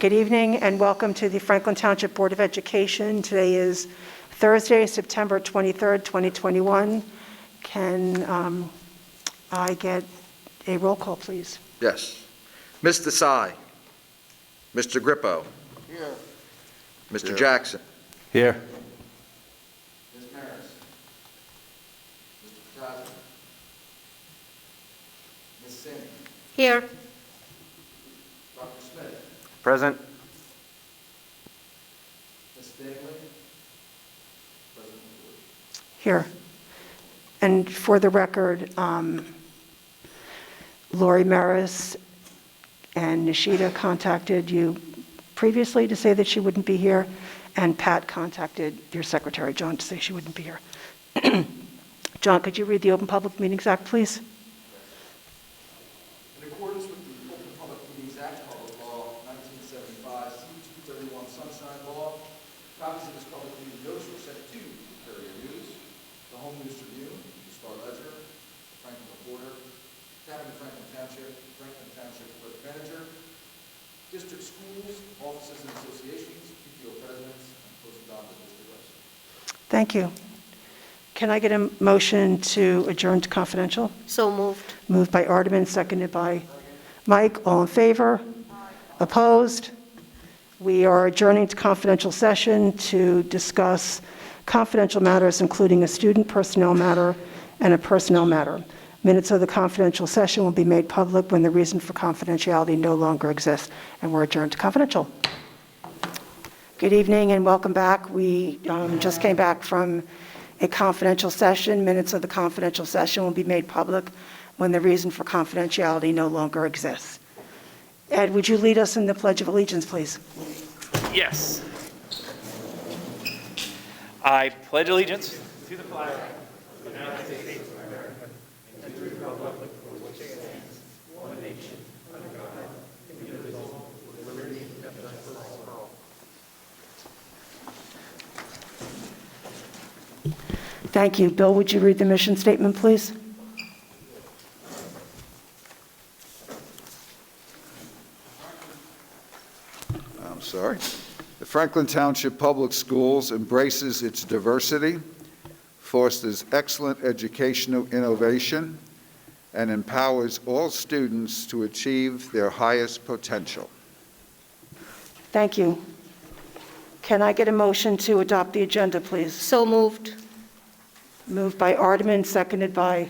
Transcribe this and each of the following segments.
Good evening and welcome to the Franklin Township Board of Education. Today is Thursday, September 23rd, 2021. Can I get a roll call, please? Yes. Ms. Desai. Mr. Grippo. Here. Mr. Here. Jackson. Here. Ms. Maris. Mr. Patterson. Ms. Singh. Here. Dr. Smith. Present. Ms. Stanley. President Ford. Here. And for the record, Lori Maris and Nishida contacted you previously to say that she wouldn't be here, and Pat contacted your secretary, John, to say she wouldn't be here. John, could you read the Open Public Meetings Act, please? In accordance with the Open Public Meetings Act, Public Law 1975, C-231 Sunshine Law, copies of this public meeting notice were sent to the Courier News, the Home News Tribune, the Star Ledger, the Franklin Reporter, Cabinet Franklin Township Clerk Manager, district schools, offices and associations, PTO presidents, and posted on the district website. Thank you. Can I get a motion to adjourn to confidential? So moved. Moved by Ardeman, seconded by Mike. All in favor? Opposed? We are adjourning to confidential session to discuss confidential matters, including a student personnel matter and a personnel matter. Minutes of the confidential session will be made public when the reason for confidentiality no longer exists, and we're adjourned to confidential. Good evening and welcome back. We just came back from a confidential session. Minutes of the confidential session will be made public when the reason for confidentiality no longer exists. Ed, would you lead us in the Pledge of Allegiance, please? Yes. I pledge allegiance to the flag of the United States of America and to the republic for which it stands, one nation, under God, indivisible, with liberty and justice for all. Thank you. Bill, would you read the mission statement, please? I'm sorry. The Franklin Township Public Schools embraces its diversity, fosters excellent educational innovation, and empowers all students to achieve their highest potential. Thank you. Can I get a motion to adopt the agenda, please? So moved. Moved by Ardeman, seconded by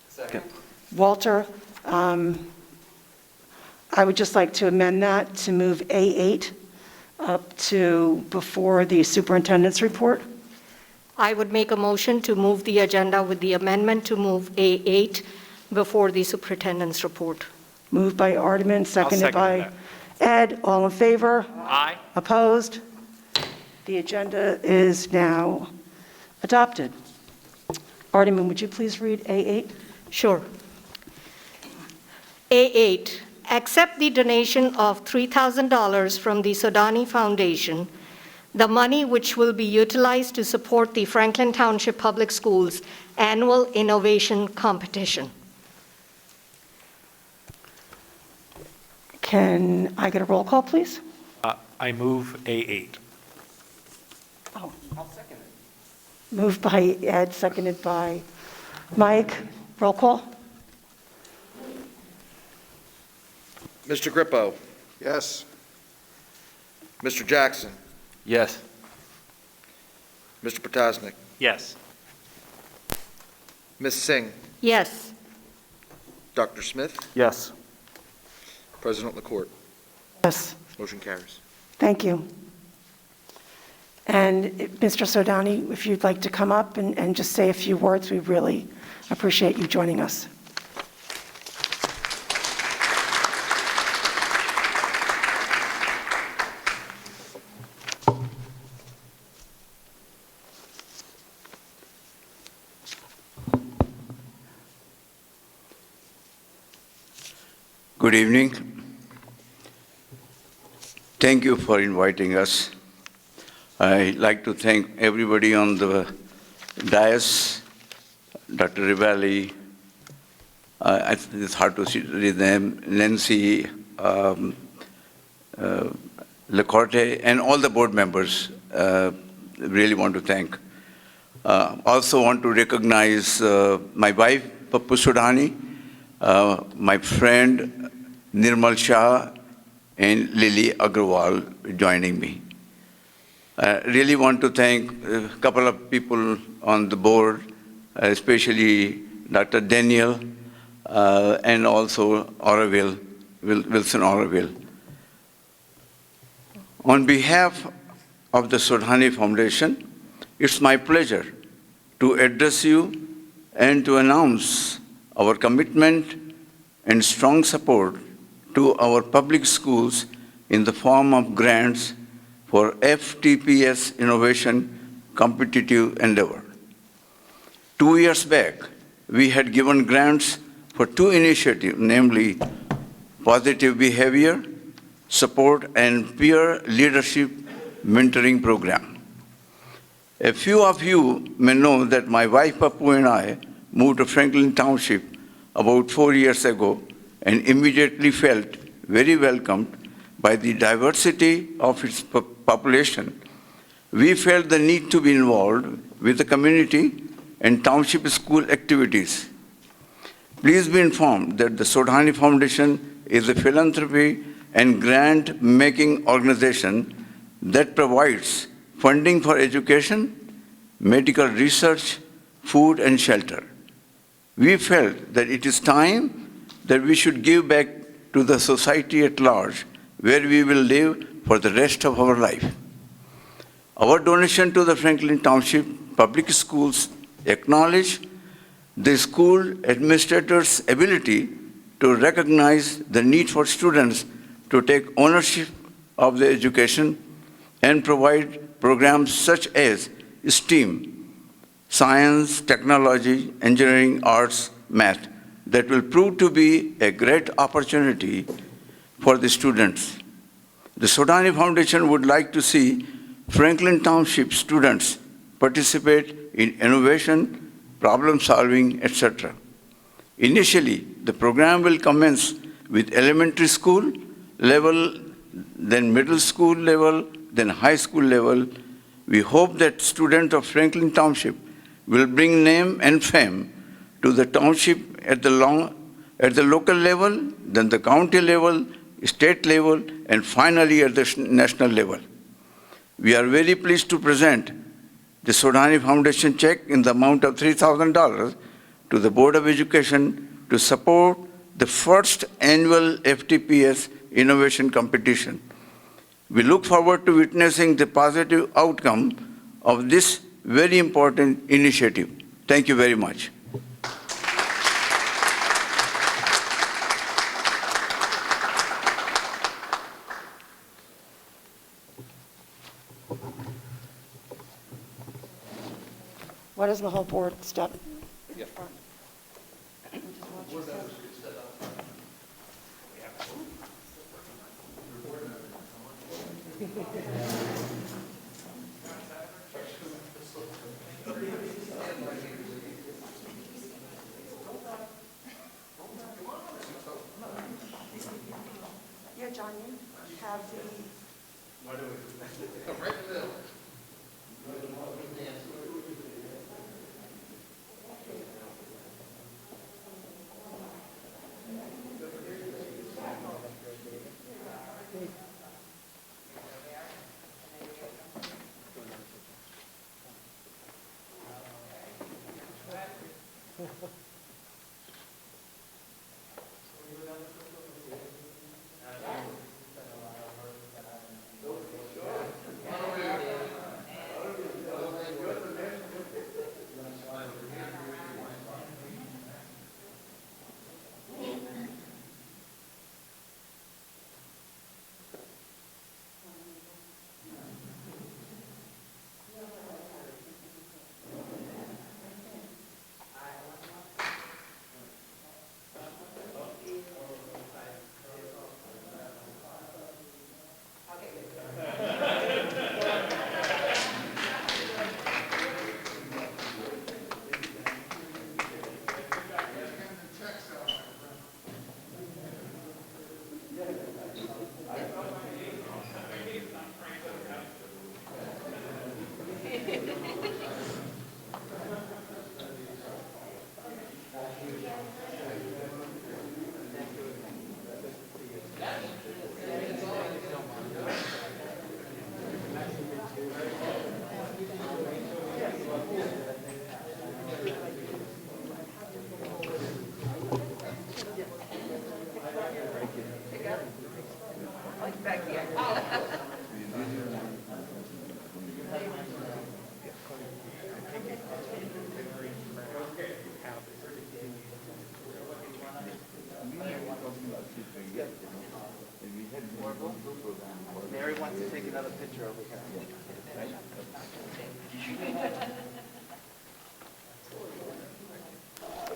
Second. Walter. I would just like to amend that to move A8 up to before the superintendent's report. I would make a motion to move the agenda with the amendment to move A8 before the superintendent's report. Moved by Ardeman, seconded second by that. Ed. All in favor? Aye. Opposed? The agenda is now adopted. Ardeman, would you please read A8? Sure. A8, accept the donation of $3,000 from the Sodani Foundation, the money which will be utilized to support the Franklin Township Public Schools annual innovation competition. Can I get a roll call, please? I move A8. Oh, I'll second it. Moved by Ed, seconded by Mike. Roll call? Mr. Grippo. Yes. Mr. Jackson. Yes. Mr. Potasnik. Yes. Ms. Singh. Yes. Dr. Smith. Yes. President LaCourte. Yes. Motion carries. Thank you. And Mr. Sodani, if you'd like to come up and just say a few words, we really appreciate you joining us. Good evening. Thank you for inviting us. I'd like to thank everybody on the dais, Dr. Rivalli, it's hard to read them, Nancy, LeCorte, and all the board members. Really want to thank. Also want to recognize my wife, Pappu Sudhani, my friend Nirmal Shah, and Lily Agrawal joining me. Really want to thank a couple of people on the board, especially Dr. Daniel and also Wilson Oroville. On behalf of the Sudhani Foundation, it's my pleasure to address you and to announce our commitment and strong support to our public schools in the form of grants for FTPS Innovation Competitive Endeavor. 2 years back, we had given grants for 2 initiatives, namely Positive Behavior Support and Peer Leadership Mentoring Program. A few of you may know that my wife Pappu and I moved to Franklin Township about 4 years ago and immediately felt very welcomed by the diversity of its population. We felt the need to be involved with the community and township school activities. Please be informed that the Sudhani Foundation is a philanthropy and grant-making organization that provides funding for education, medical research, food, and shelter. We felt that it is time that we should give back to the society at large, where we will live for the rest of our life. Our donation to the Franklin Township Public Schools acknowledge the school administrators' ability to recognize the need for students to take ownership of their education and provide programs such as STEAM, science, technology, engineering, arts, math, that will prove to be a great opportunity for the students. The Sudhani Foundation would like to see Franklin Township students participate in innovation, problem solving, etc. Initially, the program will commence with elementary school level, then middle school level, then high school level. We hope that students of Franklin Township will bring name and fame to the township at the local level, then the county level, state level, and finally at the national level. We are very pleased to present the Sudhani Foundation check in the amount of $3,000 to the Board of Education to support the first annual FTPS innovation competition. We look forward to witnessing the positive outcome of this very important initiative. Thank you very much. Why doesn't the whole board step? Yep. Yeah, John, you have the...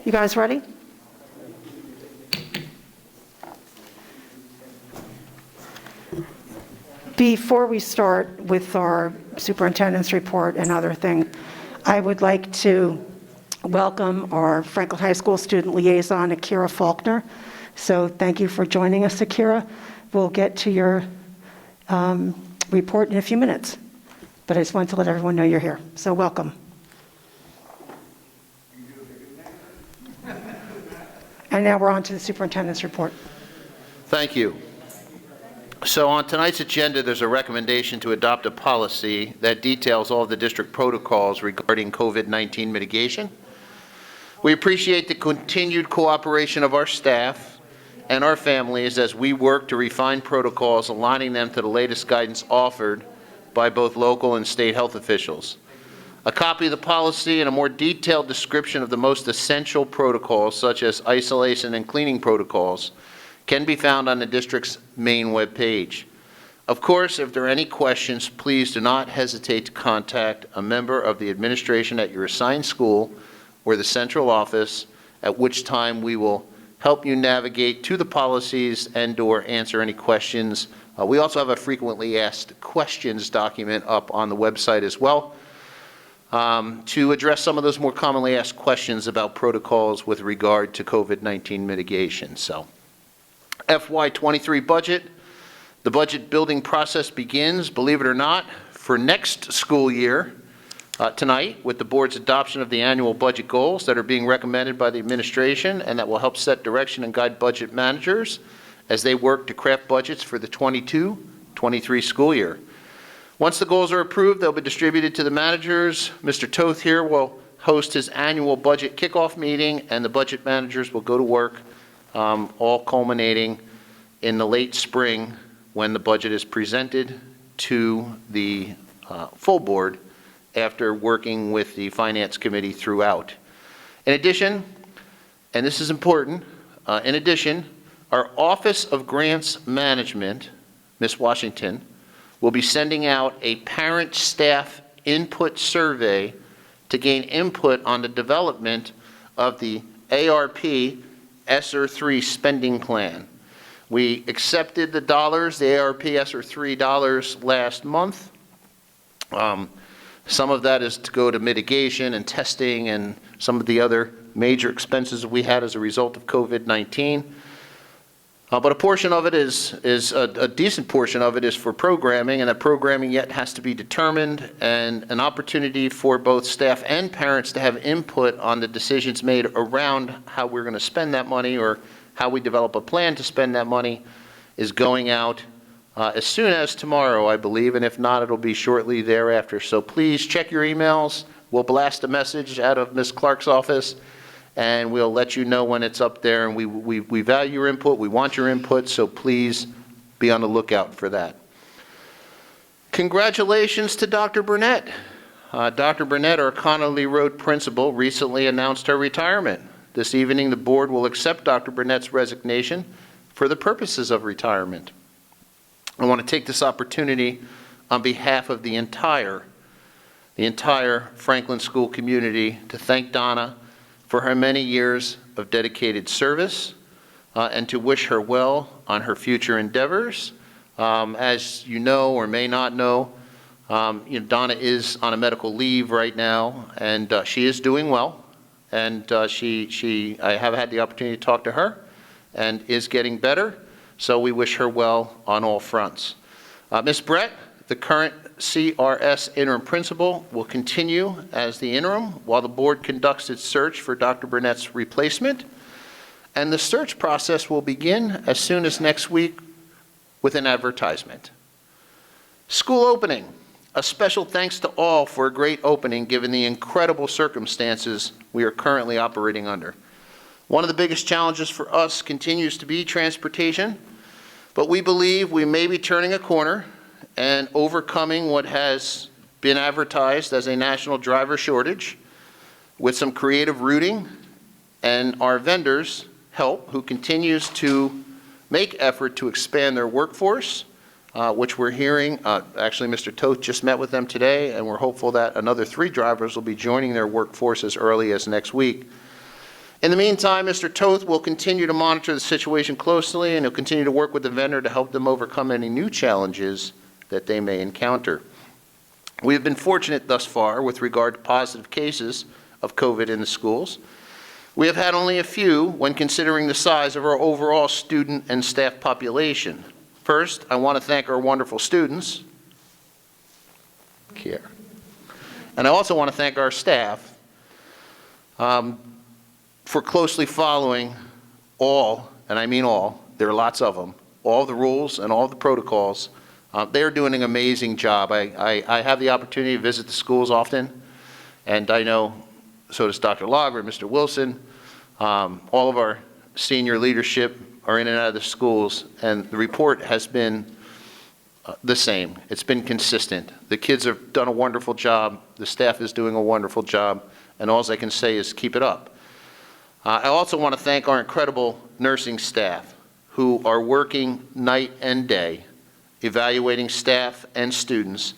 You guys ready? Before we start with our superintendent's report and other things, I would like to welcome our Franklin High School student liaison, Akira Faulkner. So thank you for joining us, Akira. We'll get to your report in a few minutes, but I just wanted to let everyone know you're here. So welcome. And now we're on to the superintendent's report. Thank you. So on tonight's agenda, there's a recommendation to adopt a policy that details all of the district protocols regarding COVID-19 mitigation. We appreciate the continued cooperation of our staff and our families as we work to refine protocols, aligning them to the latest guidance offered by both local and state health officials. A copy of the policy and a more detailed description of the most essential protocols, such as isolation and cleaning protocols, can be found on the district's main web page. Of course, if there are any questions, please do not hesitate to contact a member of the administration at your assigned school or the central office, at which time we will help you navigate to the policies and/or answer any questions. We also have a frequently asked questions document up on the website as well to address some of those more commonly asked questions about protocols with regard to COVID-19 mitigation. So, FY23 budget. The budget building process begins, believe it or not, for next school year tonight with the board's adoption of the annual budget goals that are being recommended by the administration and that will help set direction and guide budget managers as they work to craft budgets for the 22-23 school year. Once the goals are approved, they'll be distributed to the managers. Mr. Toth here will host his annual budget kickoff meeting, and the budget managers will go to work, all culminating in the late spring when the budget is presented to the full board after working with the Finance Committee throughout. In addition, and this is important, in addition, our Office of Grants Management, Ms. Washington, will be sending out a parent-staff input survey to gain input on the development of the ARP ESSER 3 spending plan. We accepted the dollars, the ARP ESSER 3 dollars last month. Some of that is to go to mitigation and testing and some of the other major expenses we had as a result of COVID-19. But a portion of it is a decent portion of it is for programming, and that programming yet has to be determined, and an opportunity for both staff and parents to have input on the decisions made around how we're going to spend that money or how we develop a plan to spend that money is going out as soon as tomorrow, I believe, and if not, it'll be shortly thereafter. So please check your emails. We'll blast a message out of Ms. Clark's office, and we'll let you know when it's up there. And we value your input. We want your input, so please be on the lookout for that. Congratulations to Dr. Burnett. Dr. Burnett, our Connolly Road principal, recently announced her retirement. This evening, the board will accept Dr. Burnett's resignation for the purposes of retirement. I want to take this opportunity on behalf of the entire Franklin School community to thank Donna for her many years of dedicated service and to wish her well on her future endeavors. As you know or may not know, Donna is on a medical leave right now, and she is doing well. And I have had the opportunity to talk to her and is getting better. So we wish her well on all fronts. Ms. Brett, the current CRS interim principal, will continue as the interim while the board conducts its search for Dr. Burnett's replacement. And the search process will begin as soon as next week with an advertisement. School opening. A special thanks to all for a great opening given the incredible circumstances we are currently operating under. One of the biggest challenges for us continues to be transportation, but we believe we may be turning a corner and overcoming what has been advertised as a national driver shortage with some creative routing and our vendors' help, who continues to make effort to expand their workforce which we're hearing. Actually, Mr. Toth just met with them today, and we're hopeful that another 3 drivers will be joining their workforce as early as next week. In the meantime, Mr. Toth will continue to monitor the situation closely, and he'll continue to work with the vendor to help them overcome any new challenges that they may encounter. We have been fortunate thus far with regard to positive cases of COVID in the schools. We have had only a few when considering the size of our overall student and staff population. First, I want to thank our wonderful students. And I also want to thank our staff for closely following all, and I mean all, there are lots of them, all the rules and all the protocols. They're doing an amazing job. I have the opportunity to visit the schools often, and I know so does Dr. Lager, Mr. Wilson. All of our senior leadership are in and out of the schools, and the report has been the same. It's been consistent. The kids have done a wonderful job. The staff is doing a wonderful job, and all I can say is keep it up. I also want to thank our incredible nursing staff who are working night and day, evaluating staff and students,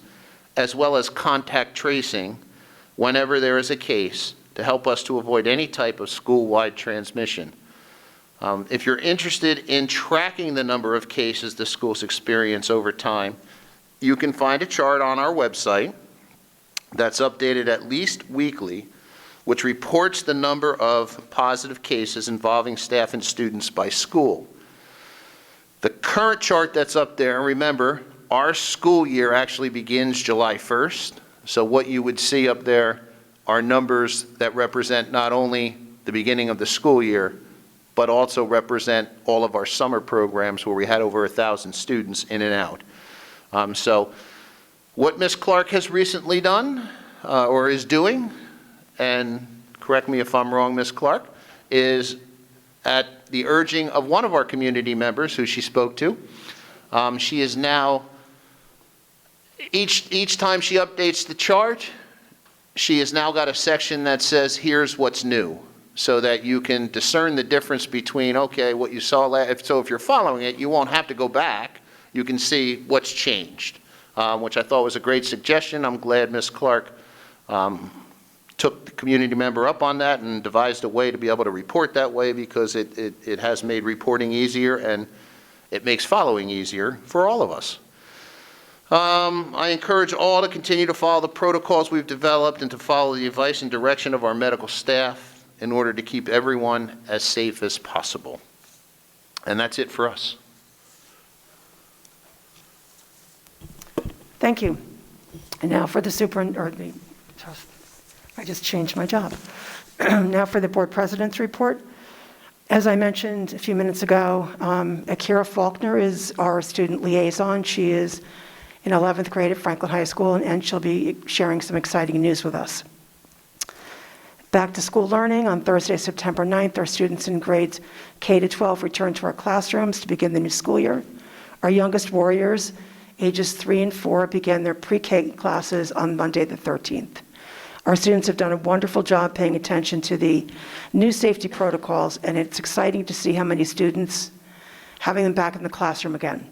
as well as contact tracing whenever there is a case to help us to avoid any type of school-wide transmission. If you're interested in tracking the number of cases the schools experience over time, you can find a chart on our website that's updated at least weekly, which reports the number of positive cases involving staff and students by school. The current chart that's up there, and remember, our school year actually begins July 1st, so what you would see up there are numbers that represent not only the beginning of the school year, but also represent all of our summer programs where we had over 1,000 students in and out. So what Ms. Clark has recently done, or is doing, and correct me if I'm wrong, Ms. Clark, is at the urging of one of our community members who she spoke to, she is now, each time she updates the chart, she has now got a section that says, here's what's new, so that you can discern the difference between, okay, what you saw last, so if you're following it, you won't have to go back. You can see what's changed, which I thought was a great suggestion. I'm glad Ms. Clark took the community member up on that and devised a way to be able to report that way, because it has made reporting easier and it makes following easier for all of us. I encourage all to continue to follow the protocols we've developed and to follow the advice and direction of our medical staff in order to keep everyone as safe as possible. And that's it for us. Thank you. And now for the I just changed my job. Now for the board president's report. As I mentioned a few minutes ago, Akira Faulkner is our student liaison. She is in 11th grade at Franklin High School, and she'll be sharing some exciting news with us. Back to school learning on Thursday, September 9th, our students in grades K to 12 return to our classrooms to begin the new school year. Our youngest warriors, ages 3 and 4, began their pre-K classes on Monday the 13th. Our students have done a wonderful job paying attention to the new safety protocols, and it's exciting to see how many students having them back in the classroom again.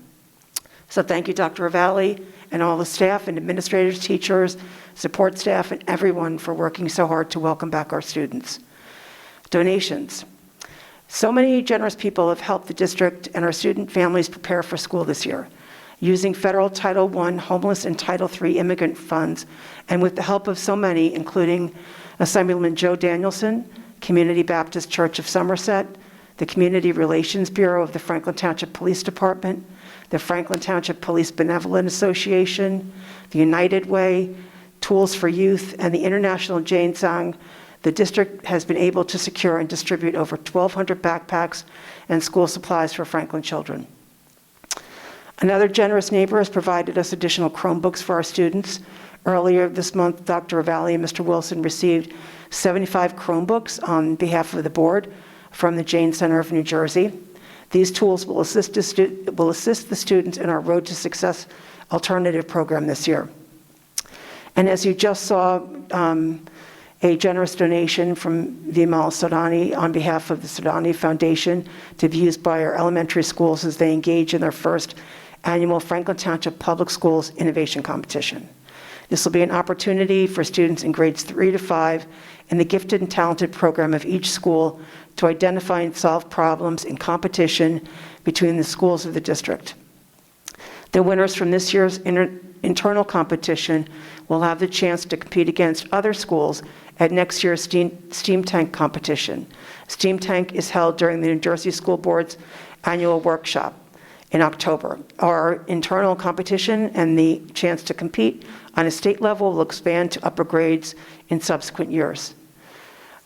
So thank you, Dr. Ravalli, and all the staff and administrators, teachers, support staff, and everyone for working so hard to welcome back our students. Donations. So many generous people have helped the district and our student families prepare for school this year, using federal Title I homeless and Title III immigrant funds, and with the help of so many, including Assemblyman Joe Danielson, Community Baptist Church of Somerset, the Community Relations Bureau of the Franklin Township Police Department, the Franklin Township Police Benevolent Association, the United Way, Tools for Youth, and the International Jane Sang. The district has been able to secure and distribute over 1,200 backpacks and school supplies for Franklin children. Another generous neighbor has provided us additional Chromebooks for our students. Earlier this month, Dr. Ravalli and Mr. Wilson received 75 Chromebooks on behalf of the board from the Jane Center of New Jersey. These tools will assist the students in our Road to Success alternative program this year. And as you just saw, a generous donation from Vimal Sodani on behalf of the Sodani Foundation to be used by our elementary schools as they engage in their first annual Franklin Township Public Schools Innovation Competition. This will be an opportunity for students in grades 3 to 5 in the gifted and talented program of each school to identify and solve problems in competition between the schools of the district. The winners from this year's internal competition will have the chance to compete against other schools at next year's Steam Tank competition. Steam Tank is held during the New Jersey School Board's annual workshop in October. Our internal competition and the chance to compete on a state level will expand to upper grades in subsequent years.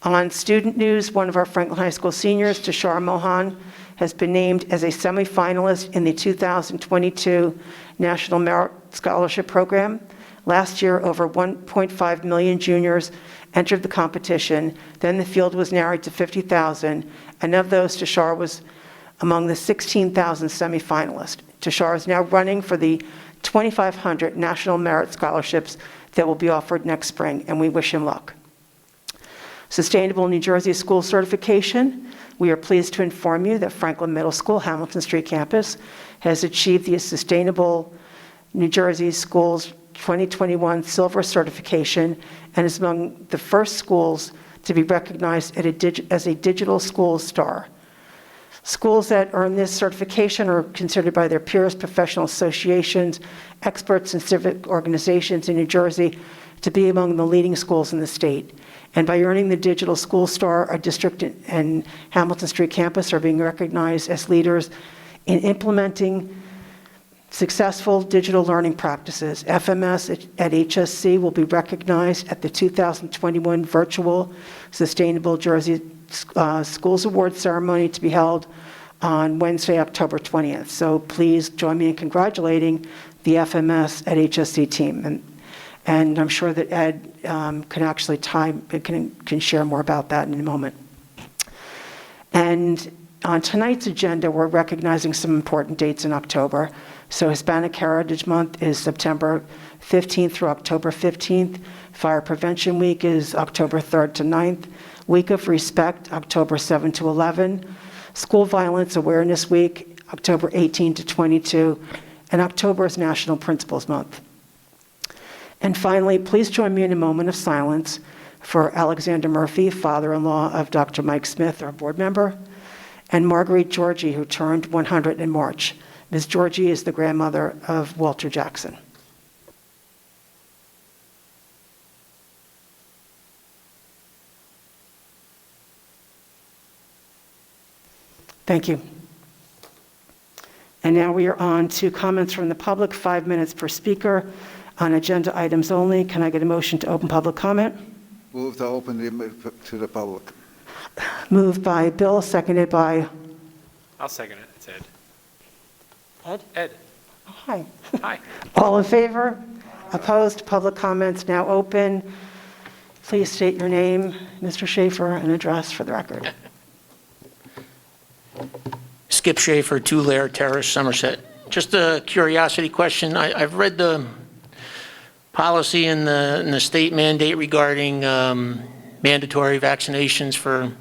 On student news, one of our Franklin High School seniors, Tashar Mohan, has been named as a semifinalist in the 2022 National Merit Scholarship Program. Last year, over 1.5 million juniors entered the competition. Then the field was narrowed to 50,000, and of those, Tashar was among the 16,000 semifinalists. Tashar is now running for the 2,500 National Merit Scholarships that will be offered next spring, and we wish him luck. Sustainable New Jersey School Certification. We are pleased to inform you that Franklin Middle School, Hamilton Street Campus, has achieved the Sustainable New Jersey Schools 2021 Silver Certification and is among the first schools to be recognized as a Digital Schools Star. Schools that earn this certification are considered by their peers, professional associations, experts, and civic organizations in New Jersey to be among the leading schools in the state. And by earning the Digital School Star, our district and Hamilton Street campus are being recognized as leaders in implementing successful digital learning practices. FMS at HSC will be recognized at the 2021 Virtual Sustainable Jersey Schools Awards ceremony to be held on Wednesday, October 20th. So please join me in congratulating the FMS at HSC team. And I'm sure that Ed can share more about that in a moment. And on tonight's agenda, we're recognizing some important dates in October. So Hispanic Heritage Month is September 15th through October 15th. Fire Prevention Week is October 3rd to 9th. Week of Respect, October 7 to 11. School Violence Awareness Week, October 18 to 22. And October is National Principals Month. And finally, please join me in a moment of silence for Alexander Murphy, father-in-law of Dr. Mike Smith, our board member, and Marguerite Georgie, who turned 100 in March. Ms. Georgie is the grandmother of Walter Jackson. Thank you. And now we are on to comments from the public, 5 minutes per speaker on agenda items only. Can I get a motion to open public comment? Move to open to the public. Moved by Bill, seconded by I'll second it. It's Ed. Ed. Ed. Hi. Hi. All in favor? Opposed? Public comments now open. Please state your name, Mr. Schaefer, and address for the record. Skip Schaefer, 2-Layer Terrace, Somerset. Just a curiosity question. I've read the policy in the state mandate regarding mandatory vaccinations for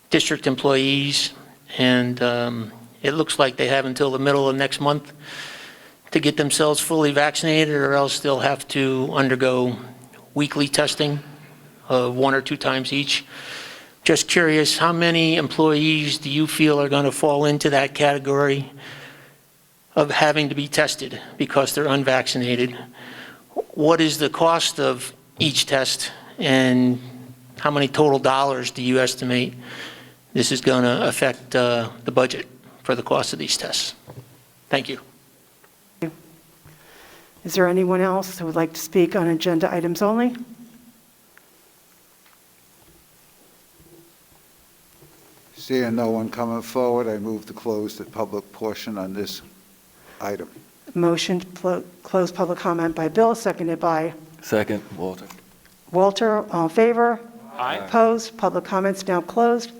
district employees, and it looks like they have until the middle of next month to get themselves fully vaccinated, or else they'll have to undergo weekly testing 1 or 2 times each. Just curious, how many employees do you feel are going to fall into that category of having to be tested because they're unvaccinated? What is the cost of each test, and how many total dollars do you estimate this is going to affect the budget for the cost of these tests? Thank you. Is there anyone else who would like to speak on agenda items only? Seeing no one coming forward, I move to close the public portion on this item. Motion to close public comment by Bill, seconded by Second, Walter. Walter. All in favor? Aye. Opposed? Public comments now closed.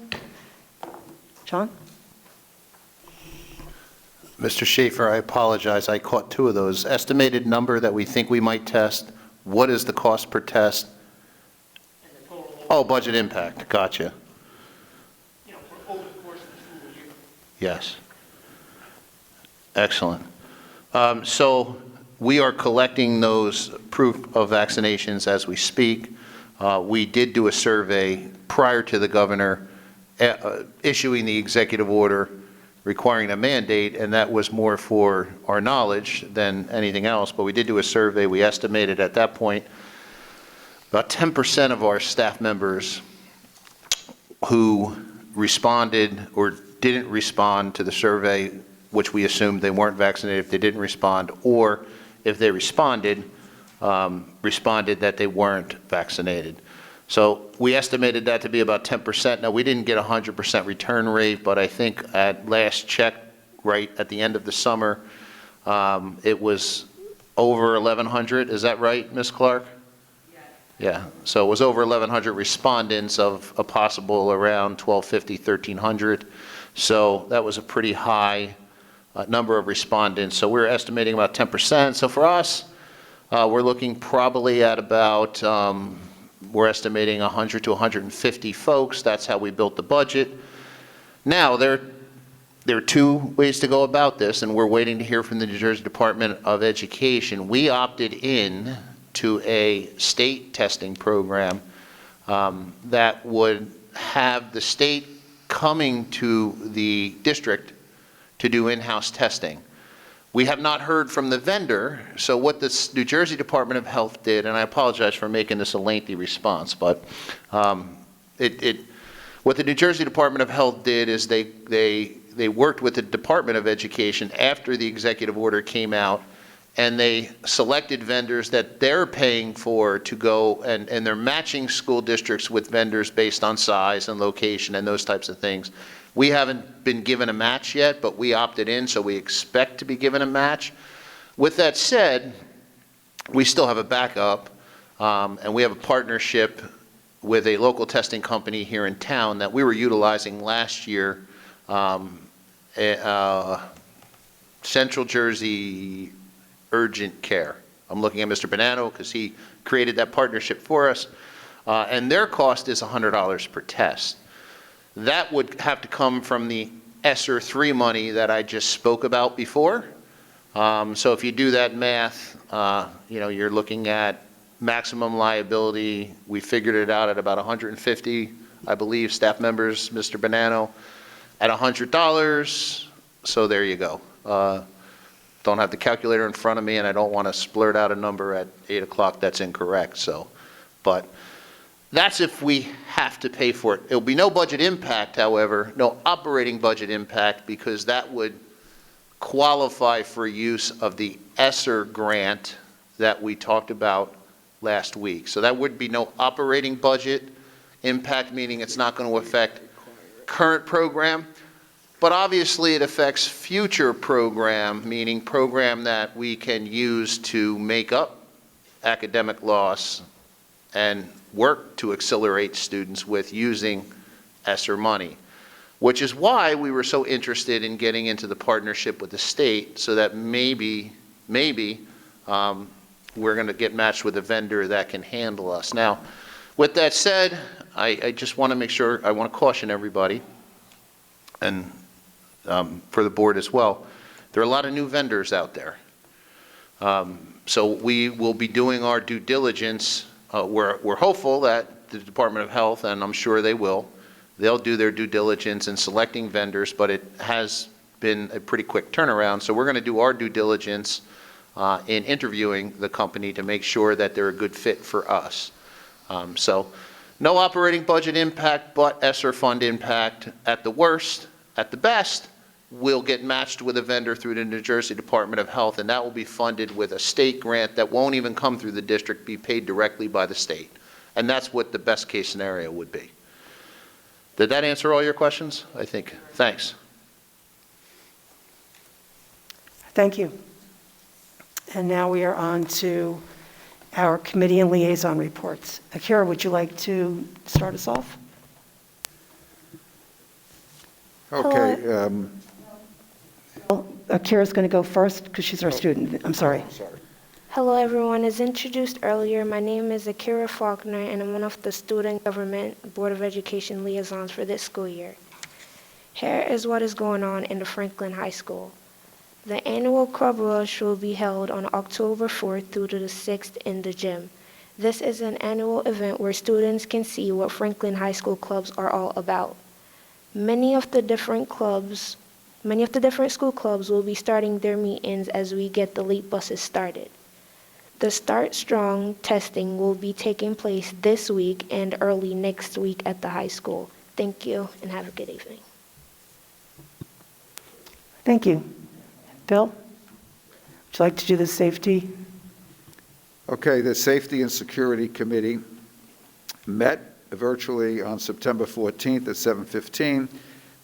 John? Mr. Schaefer, I apologize. I caught 2 of those. Estimated number that we think we might test. What is the cost per test? Oh, budget impact. Gotcha. Over the course of the school year. Yes. Excellent. So we are collecting those proof of vaccinations as we speak. We did do a survey prior to the governor issuing the executive order requiring a mandate, and that was more for our knowledge than anything else. But we did do a survey. We estimated at that point about 10% of our staff members who responded or didn't respond to the survey, which we assumed they weren't vaccinated if they didn't respond, or if they responded, responded that they weren't vaccinated. So we estimated that to be about 10%. Now, we didn't get 100% return rate, but I think at last check, right at the end of the summer, it was over 1,100. Is that right, Ms. Clark? Yeah, so it was over 1,100 respondents of a possible around 1,250, 1,300. So that was a pretty high number of respondents. So we're estimating about 10%. So for us, we're looking probably at about, we're estimating 100 to 150 folks. That's how we built the budget. Now, there are two ways to go about this, and we're waiting to hear from the New Jersey Department of Education. We opted in to a state testing program that would have the state coming to the district to do in-house testing. We have not heard from the vendor, so what the New Jersey Department of Health did, and I apologize for making this a lengthy response, but what the New Jersey Department of Health did is they worked with the Department of Education after the executive order came out, and they selected vendors that they're paying for to go, and they're matching school districts with vendors based on size and location and those types of things. We haven't been given a match yet, but we opted in, so we expect to be given a match. With that said, we still have a backup, and we have a partnership with a local testing company here in town that we were utilizing last year, Central Jersey Urgent Care. I'm looking at Mr. Bonanno because he created that partnership for us, and their cost is $100 per test. That would have to come from the ESSER 3 money that I just spoke about before. So if you do that math, you're looking at maximum liability. We figured it out at about 150, I believe, staff members, Mr. Bonanno, at $100. So there you go. Don't have the calculator in front of me, and I don't want to splurt out a number at 8 o'clock that's incorrect. So, but that's if we have to pay for it. It'll be no budget impact, however, no operating budget impact, because that would qualify for use of the ESSER grant that we talked about last week. So that would be no operating budget impact, meaning it's not going to affect current program, but obviously it affects future program, meaning program that we can use to make up academic loss and work to accelerate students with using ESSER money, which is why we were so interested in getting into the partnership with the state, so that maybe we're going to get matched with a vendor that can handle us. Now, with that said, I just want to make sure, I want to caution everybody, and for the board as well, there are a lot of new vendors out there. So we will be doing our due diligence. We're hopeful that the Department of Health, and I'm sure they will, they'll do their due diligence in selecting vendors, but it has been a pretty quick turnaround. So we're going to do our due diligence in interviewing the company to make sure that they're a good fit for us. So no operating budget impact, but ESSER fund impact at the worst. At the best, we'll get matched with a vendor through the New Jersey Department of Health, and that will be funded with a state grant that won't even come through the district, be paid directly by the state. And that's what the best case scenario would be. Did that answer all your questions? I think. Thanks. Thank you. And now we are on to our committee and liaison reports. Akira, would you like to start us off? Okay. Akira's going to go first because she's our student. I'm sorry. Hello everyone, as introduced earlier, my name is Akira Faulkner and I'm one of the Student Government Board of Education liaisons for this school year. Here is what is going on in the Franklin High School. The annual Club Rush will be held on October 4th through to the 6th in the gym. This is an annual event where students can see what Franklin High School clubs are all about. Many of the different school clubs will be starting their meetings as we get the late buses started. The Start Strong testing will be taking place this week and early next week at the high school. Thank you and have a good evening. Thank you. Bill, would you like to do the safety? Okay, the Safety and Security Committee met virtually on September 14th at 7:15.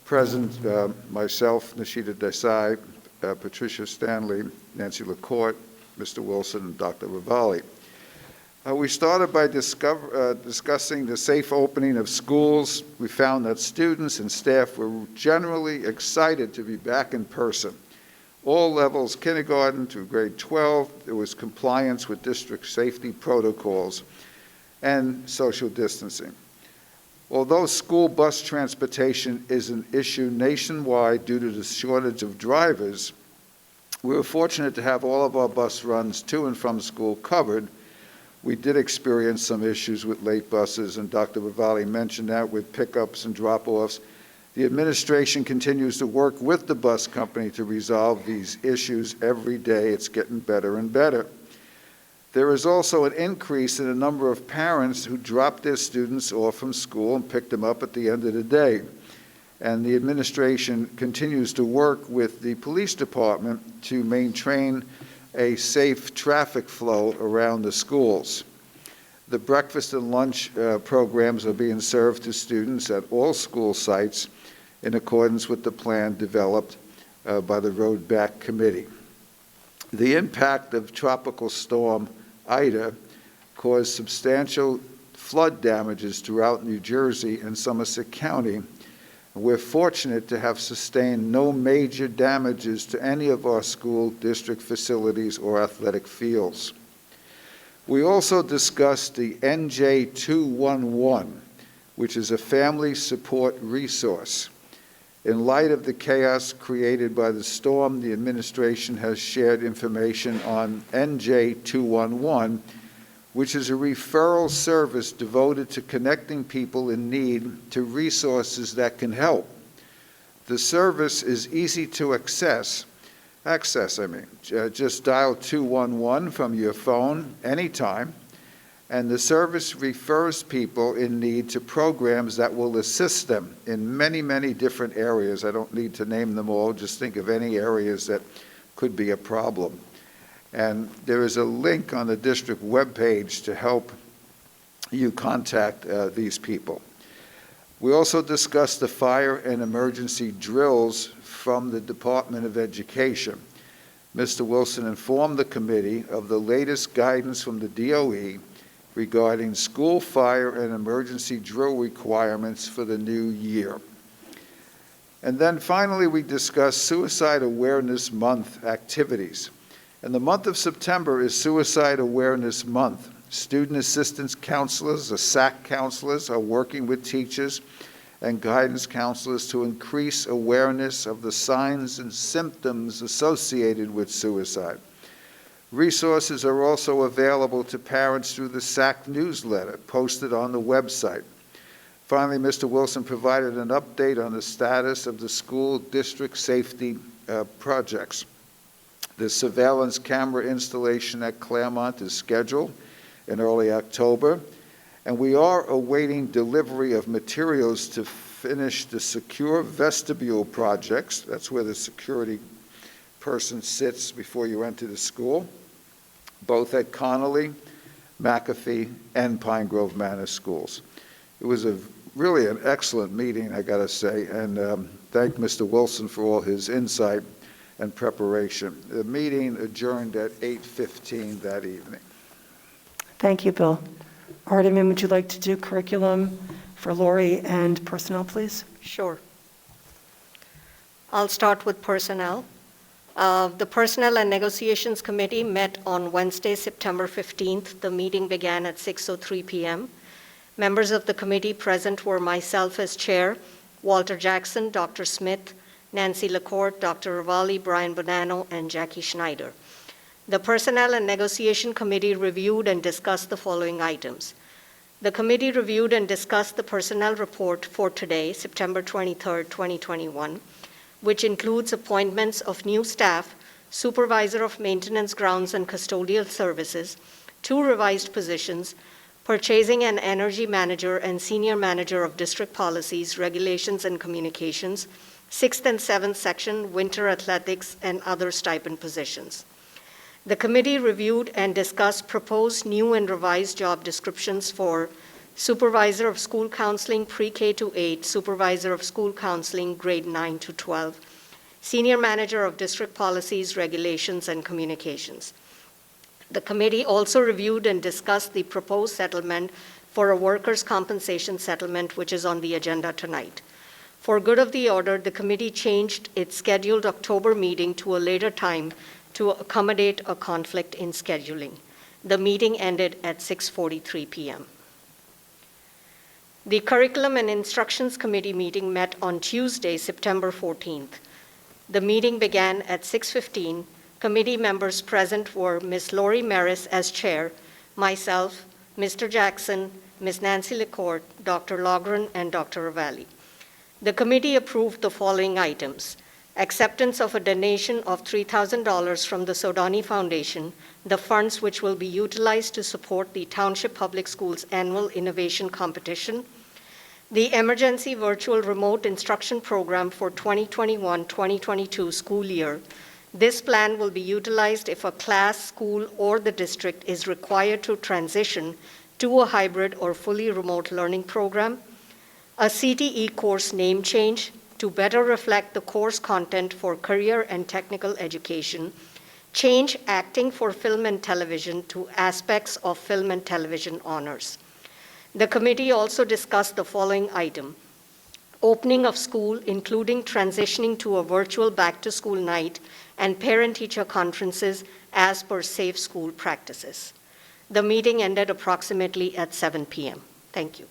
Present, myself, Nishita Desai, Patricia Stanley, Nancy LaCourte, Mr. Wilson, and Dr. Ravalli. We started by discussing the safe opening of schools. We found that students and staff were generally excited to be back in person. All levels, kindergarten to grade 12, there was compliance with district safety protocols and social distancing. Although school bus transportation is an issue nationwide due to the shortage of drivers, we were fortunate to have all of our bus runs to and from school covered. We did experience some issues with late buses, and Dr. Ravalli mentioned that with pickups and drop-offs. The administration continues to work with the bus company to resolve these issues every day. It's getting better and better. There is also an increase in the number of parents who drop their students off from school and pick them up at the end of the day. And the administration continues to work with the police department to maintain a safe traffic flow around the schools. The breakfast and lunch programs are being served to students at all school sites in accordance with the plan developed by the Road Back Committee. The impact of Tropical Storm Ida caused substantial flood damages throughout New Jersey and Somerset County. We're fortunate to have sustained no major damages to any of our school district facilities or athletic fields. We also discussed the NJ211, which is a family support resource. In light of the chaos created by the storm, the administration has shared information on NJ211, which is a referral service devoted to connecting people in need to resources that can help. The service is easy to access. Just dial 211 from your phone anytime, and the service refers people in need to programs that will assist them in many, many different areas. I don't need to name them all, just think of any areas that could be a problem. And there is a link on the district webpage to help you contact these people. We also discussed the fire and emergency drills from the Department of Education. Mr. Wilson informed the committee of the latest guidance from the DOE regarding school fire and emergency drill requirements for the new year. And then finally, we discussed Suicide Awareness Month activities. And the month of September is Suicide Awareness Month. Student assistance counselors, or SAC counselors, are working with teachers and guidance counselors to increase awareness of the signs and symptoms associated with suicide. Resources are also available to parents through the SAC newsletter posted on the website. Finally, Mr. Wilson provided an update on the status of the school district safety projects. The surveillance camera installation at Claremont is scheduled in early October, and we are awaiting delivery of materials to finish the secure vestibule projects. That's where the security person sits before you enter the school, both at Connolly, McAfee, and Pine Grove Manor schools. It was really an excellent meeting, I gotta say, and thank Mr. Wilson for all his insight and preparation. The meeting adjourned at 8:15 that evening. Thank you, Bill. Ardeman, would you like to do curriculum for Lori and personnel, please? Sure. I'll start with personnel. The Personnel and Negotiations Committee met on Wednesday, September 15th. The meeting began at 6:03 p.m. Members of the committee present were myself as chair, Walter Jackson, Dr. Smith, Nancy LaCourte, Dr. Ravalli, Brian Bonanno, and Jackie Schneider. The Personnel and Negotiation Committee reviewed and discussed the following items. The committee reviewed and discussed the personnel report for today, September 23, 2021, which includes appointments of new staff, supervisor of maintenance, grounds, and custodial services, 2 revised positions, purchasing and energy manager and senior manager of district policies, regulations, and communications, 6th and 7th section, winter athletics, and other stipend positions. The committee reviewed and discussed proposed new and revised job descriptions for supervisor of school counseling pre-K to 8, supervisor of school counseling grade 9 to 12, senior manager of district policies, regulations, and communications. The committee also reviewed and discussed the proposed settlement for a workers' compensation settlement, which is on the agenda tonight. For good of the order, the committee changed its scheduled October meeting to a later time to accommodate a conflict in scheduling. The meeting ended at 6:43 p.m. The Curriculum and Instructions Committee meeting met on Tuesday, September 14th. The meeting began at 6:15. Committee members present were Ms. Lori Maris as chair, myself, Mr. Jackson, Ms. Nancy LaCourte, Dr. Logren, and Dr. Ravalli. The committee approved the following items: acceptance of a donation of $3,000 from the Sodani Foundation, the funds which will be utilized to support the Township Public Schools Annual Innovation Competition, the Emergency Virtual Remote Instruction Program for 2021-2022 school year. This plan will be utilized if a class, school, or the district is required to transition to a hybrid or fully remote learning program, a CTE course name change to better reflect the course content for career and technical education, change acting for film and television to aspects of film and television honors. The committee also discussed the following item: opening of school, including transitioning to a virtual back-to-school night and parent-teacher conferences as per safe school practices. The meeting ended approximately at 7 p.m. Thank you.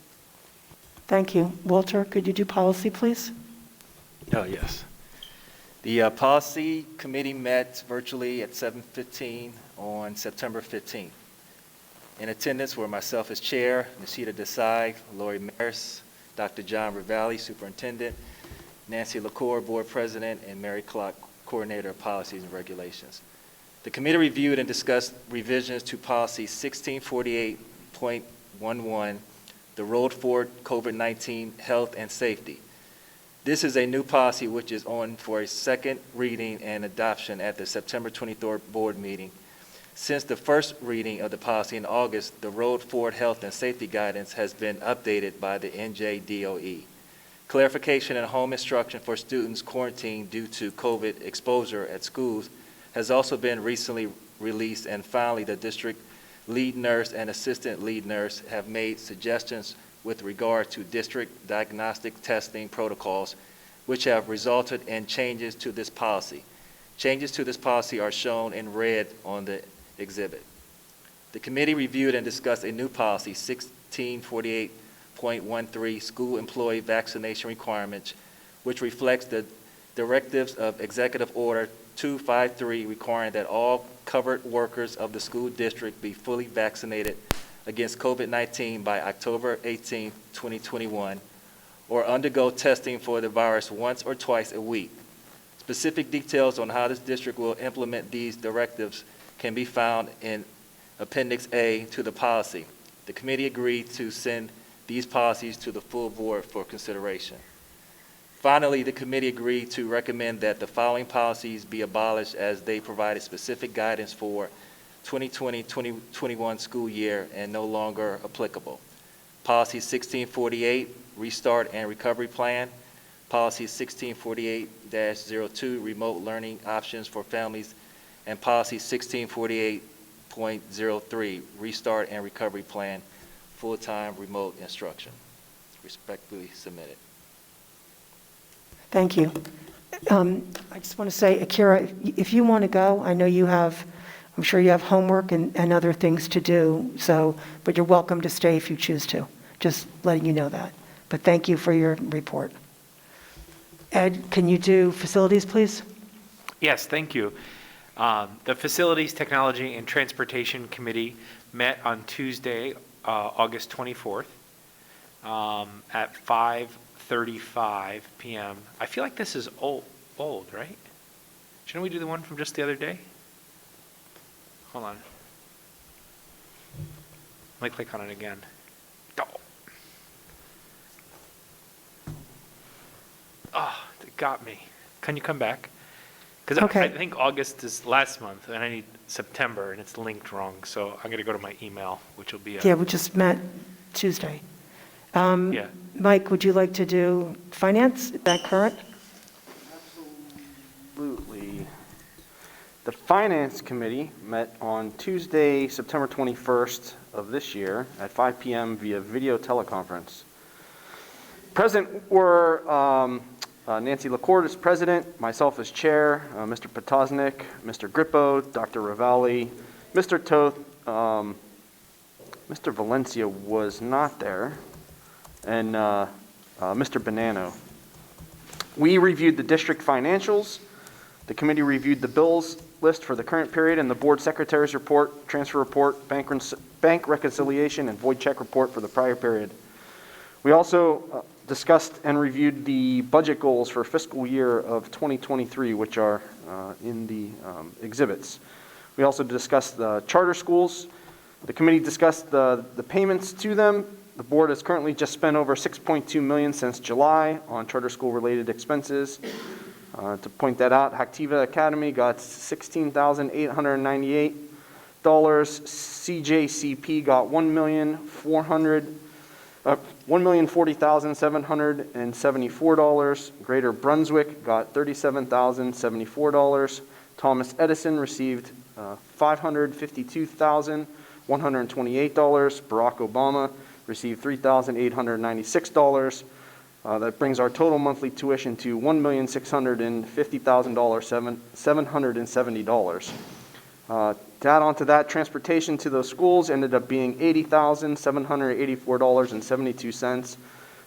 Thank you. Walter, could you do policy, please? Oh, yes. The Policy Committee met virtually at 7:15 on September 15th. In attendance were myself as chair, Nishita Desai, Lori Maris, Dr. John Ravalli, superintendent, Nancy LaCour, board president, and Mary Clark, coordinator of policies and regulations. The committee reviewed and discussed revisions to policy 1648.11, the road forward COVID-19 health and safety. This is a new policy which is on for a second reading and adoption at the September 23rd board meeting. Since the first reading of the policy in August, the road forward health and safety guidance has been updated by the NJDOE. Clarification and home instruction for students quarantined due to COVID exposure at schools has also been recently released, and finally, the district lead nurse and assistant lead nurse have made suggestions with regard to district diagnostic testing protocols, which have resulted in changes to this policy. Changes to this policy are shown in red on the exhibit. The committee reviewed and discussed a new policy, 1648.13, school employee vaccination requirements, which reflects the directives of Executive Order 253 requiring that all covered workers of the school district be fully vaccinated against COVID-19 by October 18, 2021, or undergo testing for the virus once or twice a week. Specific details on how this district will implement these directives can be found in Appendix A to the policy. The committee agreed to send these policies to the full board for consideration. Finally, the committee agreed to recommend that the following policies be abolished as they provided specific guidance for 2020-2021 school year and no longer applicable. Policy 1648, Restart and Recovery Plan. Policy 1648-02, Remote Learning Options for Families. And Policy 1648.03, Restart and Recovery Plan, Full-Time Remote Instruction. Respectfully submitted. Thank you. I just want to say, Akira, if you want to go, I know you have, I'm sure you have homework and other things to do, but you're welcome to stay if you choose to. Just letting you know that. But thank you for your report. Ed, can you do facilities, please? Yes, thank you. The Facilities, Technology, and Transportation Committee met on Tuesday, August 24th, at 5:35 p.m. I feel like this is old, right? Shouldn't we do the one from just the other day? Hold on. Let me click on it again. Oh, it got me. Can you come back? Because Okay. I think August is last month, and I need September, and it's linked wrong. So I'm going to go to my email, which will be Yeah, we just met Tuesday. yeah. Mike, would you like to do finance? Is that current? Absolutely. The Finance Committee met on Tuesday, September 21st of this year at 5 p.m. via video teleconference. Present were Nancy LaCourte as president, myself as chair, Mr. Potosnik, Mr. Grippo, Dr. Ravalli, Mr. Toth, Mr. Valencia was not there, and Mr. Bonanno. We reviewed the district financials. The committee reviewed the bills list for the current period and the board secretary's report, transfer report, bank reconciliation, and void check report for the prior period. We also discussed and reviewed the budget goals for fiscal year of 2023, which are in the exhibits. We also discussed the charter schools. The committee discussed the payments to them. The board has currently just spent over $6.2 million since July on charter school related expenses. To point that out, Haktiva Academy got $16,898. CJCP got $1,040,774. Greater Brunswick got $37,074. Thomas Edison received $552,128. Barack Obama received $3,896. That brings our total monthly tuition to $1,650,770. To add on to that, transportation to those schools ended up being $80,784.72,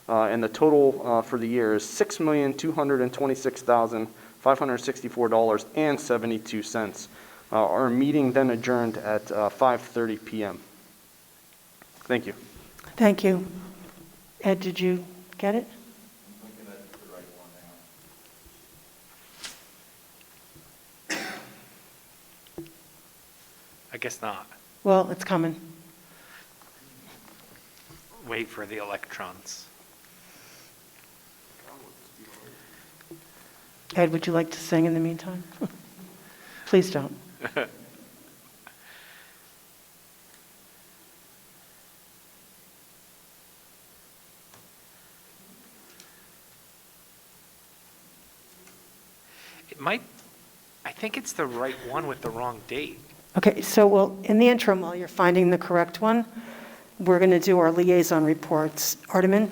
and the total for the year is $6,226,564.72. Our meeting then adjourned at 5:30 p.m. Thank you. Thank you. Ed, did you get it? I guess not. Well, it's coming. Wait for the electrons. Ed, would you like to sing in the meantime? Please don't. I think it's the right one with the wrong date. Okay, so well, in the interim, while you're finding the correct one, we're going to do our liaison reports. Artemin?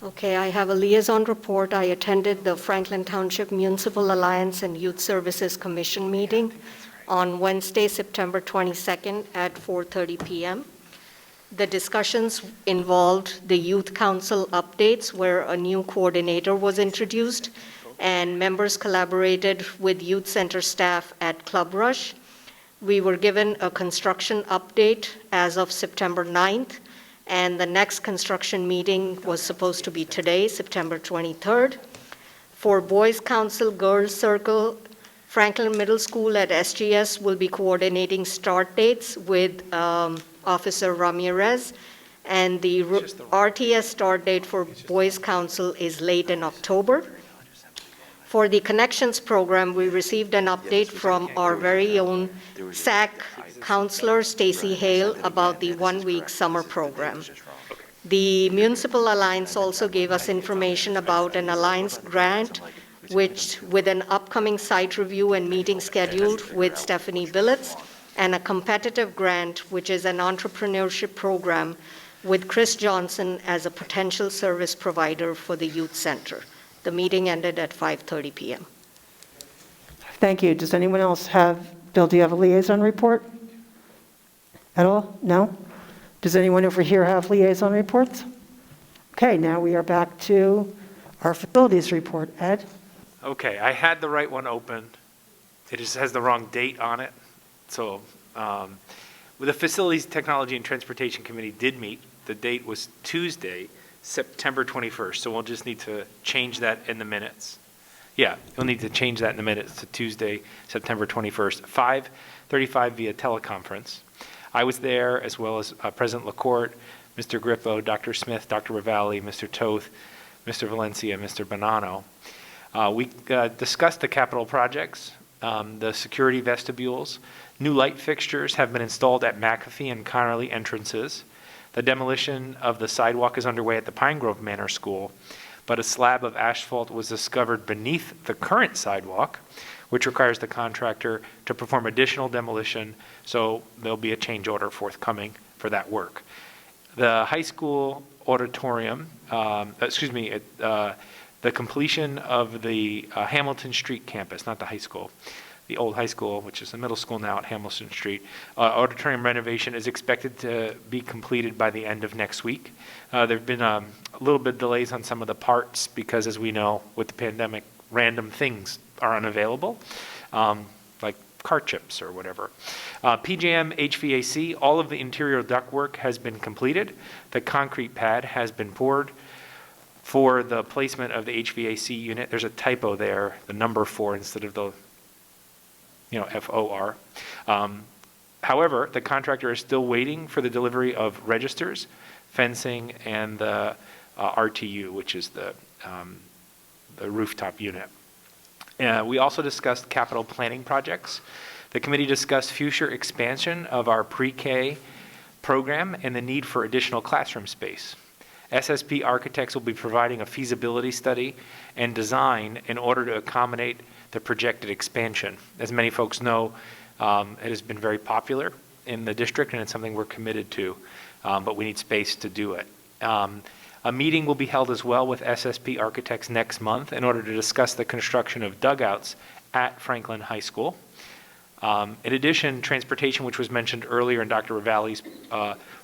Okay, I have a liaison report. I attended the Franklin Township Municipal Alliance and Youth Services Commission meeting on Wednesday, September 22nd at 4:30 p.m. The discussions involved the Youth Council updates, where a new coordinator was introduced, and members collaborated with Youth Center staff at Club Rush. We were given a construction update as of September 9th, and the next construction meeting was supposed to be today, September 23rd. For Boys Council, Girls Circle, Franklin Middle School at SGS will be coordinating start dates with Officer Ramirez, and the RTS start date for Boys Council is late in October. For the Connections program, we received an update from our very own SAC counselor, Stacy Hale, about the one-week summer program. The Municipal Alliance also gave us information about an Alliance grant, which, with an upcoming site review and meeting scheduled with Stephanie Billets, and a competitive grant, which is an entrepreneurship program with Chris Johnson as a potential service provider for the youth center. The meeting ended at 5:30 p.m. Thank you. Does anyone else have, Bill, do you have a liaison report at all? No? Does anyone over here have liaison reports? Okay, now we are back to our facilities report. Ed? Okay, I had the right one open. It just has the wrong date on it. So the Facilities, Technology, and Transportation Committee did meet. The date was Tuesday, September 21st. So we'll just need to change that in the minutes. Yeah, you'll need to change that in the minutes to Tuesday, September 21st, 5:35 via teleconference. I was there, as well as President LaCourte, Mr. Grippo, Dr. Smith, Dr. Ravalli, Mr. Toth, Mr. Valencia, Mr. Bonanno. We discussed the capital projects, the security vestibules. New light fixtures have been installed at McAfee and Connerly entrances. The demolition of the sidewalk is underway at the Pine Grove Manor School, but a slab of asphalt was discovered beneath the current sidewalk, which requires the contractor to perform additional demolition, so there'll be a change order forthcoming for that work. The high school auditorium, the completion of the Hamilton Street campus, not the high school, the old high school, which is the middle school now at Hamilton Street, auditorium renovation is expected to be completed by the end of next week. There have been a little bit of delays on some of the parts because, as we know, with the pandemic, random things are unavailable, like car chips or whatever. PJM HVAC, all of the interior ductwork has been completed. The concrete pad has been poured. For the placement of the HVAC unit, there's a typo there, the number 4 instead of the FOR. However, the contractor is still waiting for the delivery of registers, fencing, and the RTU, which is the rooftop unit. We also discussed capital planning projects. The committee discussed future expansion of our pre-K program and the need for additional classroom space. SSP architects will be providing a feasibility study and design in order to accommodate the projected expansion. As many folks know, it has been very popular in the district, and it's something we're committed to, but we need space to do it. A meeting will be held as well with SSP architects next month in order to discuss the construction of dugouts at Franklin High School. In addition, transportation, which was mentioned earlier in Dr. Ravalli's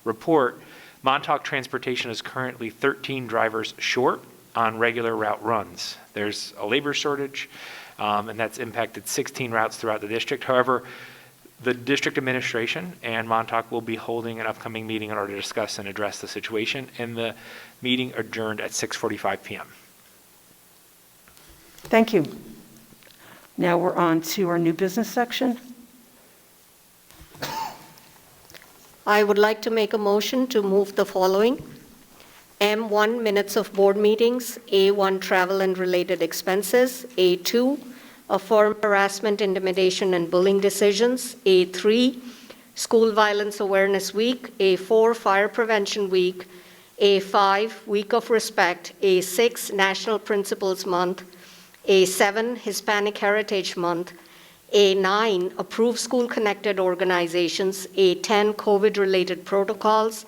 report, Montauk Transportation is currently 13 drivers short on regular route runs. There's a labor shortage, and that's impacted 16 routes throughout the district. However, the district administration and Montauk will be holding an upcoming meeting in order to discuss and address the situation, and the meeting adjourned at 6:45 p.m. Thank you. Now we're on to our new business section. I would like to make a motion to move the following. M1, minutes of board meetings. A1, travel and related expenses. A2, affirm harassment, intimidation, and bullying decisions. A3, School Violence Awareness Week. A4, Fire Prevention Week. A5, Week of Respect. A6, National Principals Month. A7, Hispanic Heritage Month. A9, approve school-connected organizations. A10, COVID-related protocols.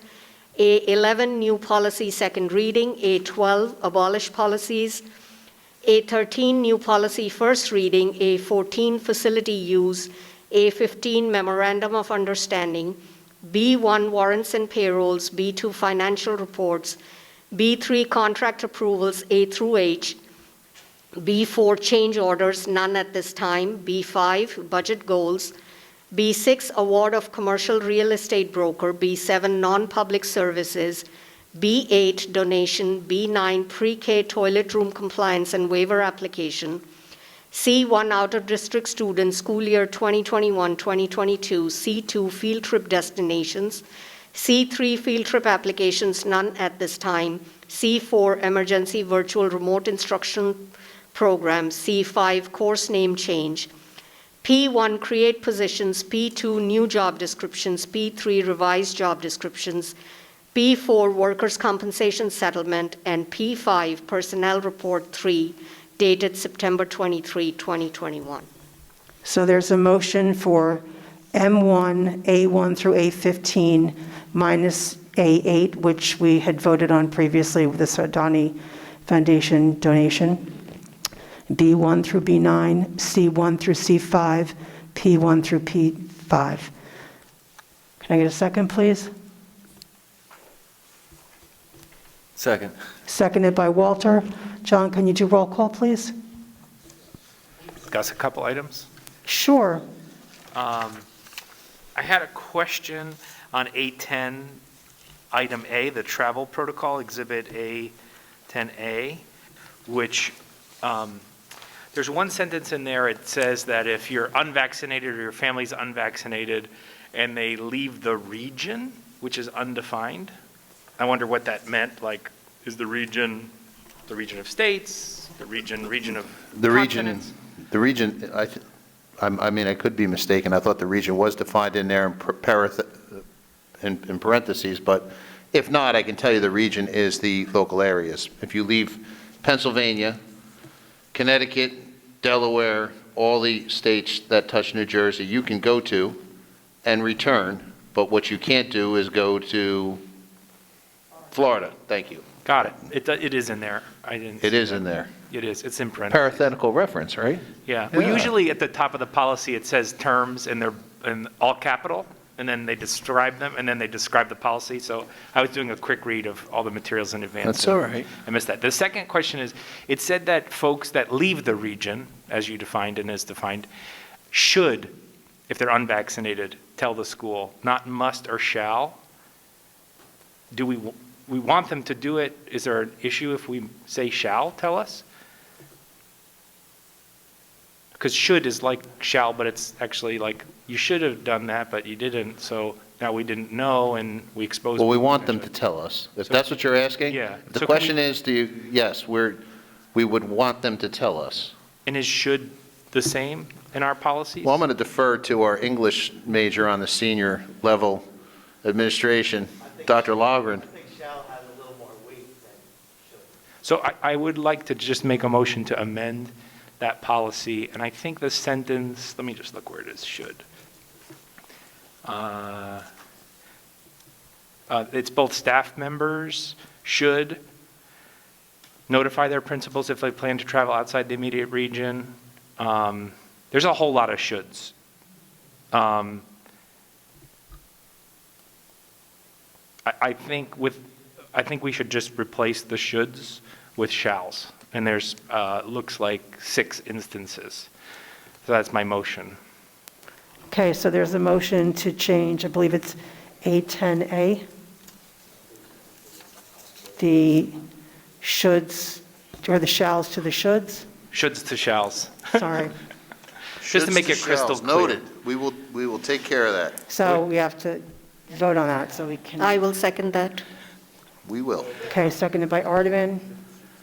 A11, new policy second reading. A12, abolish policies. A13, new policy first reading. A14, facility use. A15, memorandum of understanding. B1, warrants and payrolls. B2, financial reports. B3, contract approvals, A through H. B4, change orders, none at this time. B5, budget goals. B6, award of commercial real estate broker. B7, non-public services. B8, donation. B9, pre-K toilet room compliance and waiver application. C1, out-of-district students, school year 2021-2022. C2, field trip destinations. C3, field trip applications, none at this time. C4, emergency virtual remote instruction program. C5, course name change. P1, create positions. P2, new job descriptions. P3, revised job descriptions. P4, workers' compensation settlement. And P5, personnel report 3, dated September 23, 2021. So there's a motion for M1, A1 through A15, minus A8, which we had voted on previously with the Sardani Foundation donation. B1 through B9, C1 through C5, P1 through P5. Can I get a second, please? Second. seconded by Walter. John, can you do roll call, please? Discuss a couple items. Sure. I had a question on A10, item A, the travel protocol, Exhibit A10A, which there's one sentence in there, it says that if you're unvaccinated or your family's unvaccinated and they leave the region, which is undefined, I wonder what that meant, like, is the region of states, the region of continents? The region, I mean, I could be mistaken. I thought the region was defined in there in parentheses, but if not, I can tell you the region is the local areas. If you leave Pennsylvania, Connecticut, Delaware, all the states that touch New Jersey, you can go to and return, but what you can't do is go to Florida. Thank you. Got it. It is in there. I didn't. It is in there. It is. It's in parentheses. Parenthetical reference, right? Yeah. Well, Yeah. usually at the top of the policy, it says terms and they're in all capital, and then they describe them, and then they describe the policy. So I was doing a quick read of all the materials in advance. That's all right. I missed that. The second question is, it said that folks that leave the region, as you defined and as defined, should, if they're unvaccinated, tell the school, not must or shall. Do we want them to do it? Is there an issue if we say shall tell us? Because should is like shall, but it's actually like you should have done that, but you didn't. So now we didn't know and we exposed. Well, we want them to tell us. If that's what you're asking? Yeah. The So question is, yes, we would want them to tell us. And is should the same in our policies? Well, I'm going to defer to our English major on the senior level administration, Dr. Logren. So I would like to just make a motion to amend that policy, and I think the sentence, let me just look where it is, should. It's both staff members should notify their principals if they plan to travel outside the immediate region. There's a whole lot of shoulds. I think we should just replace the shoulds with shalls, and there's looks like 6 instances. So that's my motion. Okay, so there's a motion to change, I believe it's A10A. The shoulds, or the shalls to the shoulds? Shoulds to shalls. Sorry. Just to make it crystal clear. Noted. We will take care of that. So we have to vote on that so we can. I will second that. We will. Okay, seconded by Ardaman.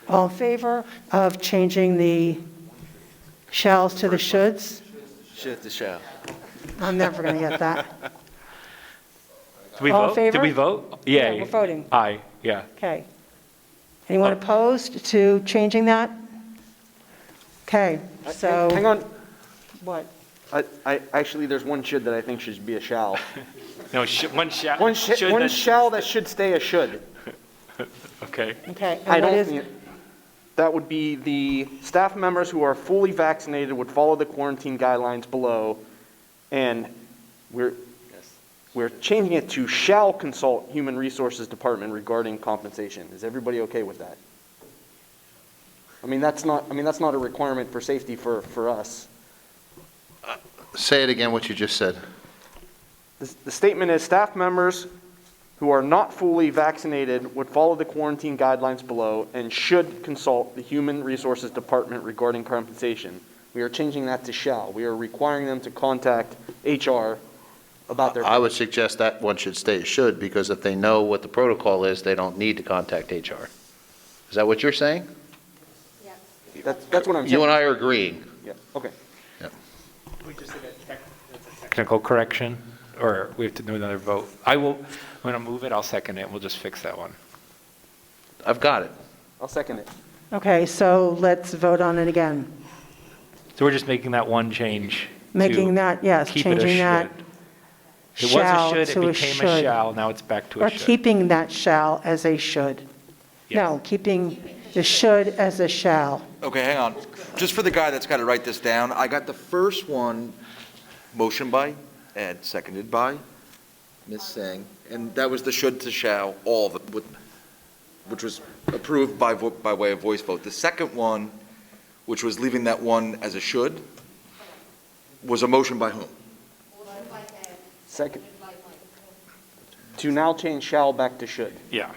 All in favor of changing the shalls to the shoulds? Should to shall. I'm never going to get that. Did we All in vote? favor? Did we vote? Yeah, Yay. we're voting. Aye, yeah. Okay. Anyone opposed to changing that? Okay, so. Hang on. What? Actually, there's one should that I think should be a shall. No, one shall. One should that- shall that should stay a should. Okay. Okay. and I what don't, is- that would be the staff members who are fully vaccinated would follow the quarantine guidelines below, and we're changing it to shall consult Human Resources Department regarding compensation. Is everybody okay with that? I mean, that's not a requirement for safety for us. Say it again, what you just said. The statement is staff members who are not fully vaccinated would follow the quarantine guidelines below and should consult the Human Resources Department regarding compensation. We are changing that to shall. We are requiring them to contact HR about their. I would suggest that one should stay should, because if they know what the protocol is, they don't need to contact HR. Is that what you're saying? That's what I'm saying. You and I are agreeing. Yeah, okay. Technical correction, or we have to do another vote? I'm going to move it, I'll second it, we'll just fix that one. I've got it. I'll second it. Okay, so let's vote on it again. So we're just making that one change. to Making that, yes, keep it a changing that should. It shall was a should, to a it became a should. shall, now it's back to a Or should. keeping that shall as a should. No, keeping the should as a shall. Okay, hang on. Just for the guy that's got to write this down, I got the first one, motion by Ed, seconded by Ms. Singh, and that was the should to shall, all of it. which was approved by way of voice vote. The second one, which was leaving that one as a should, was a motion by whom? Second. To now change shall back to should. Yeah,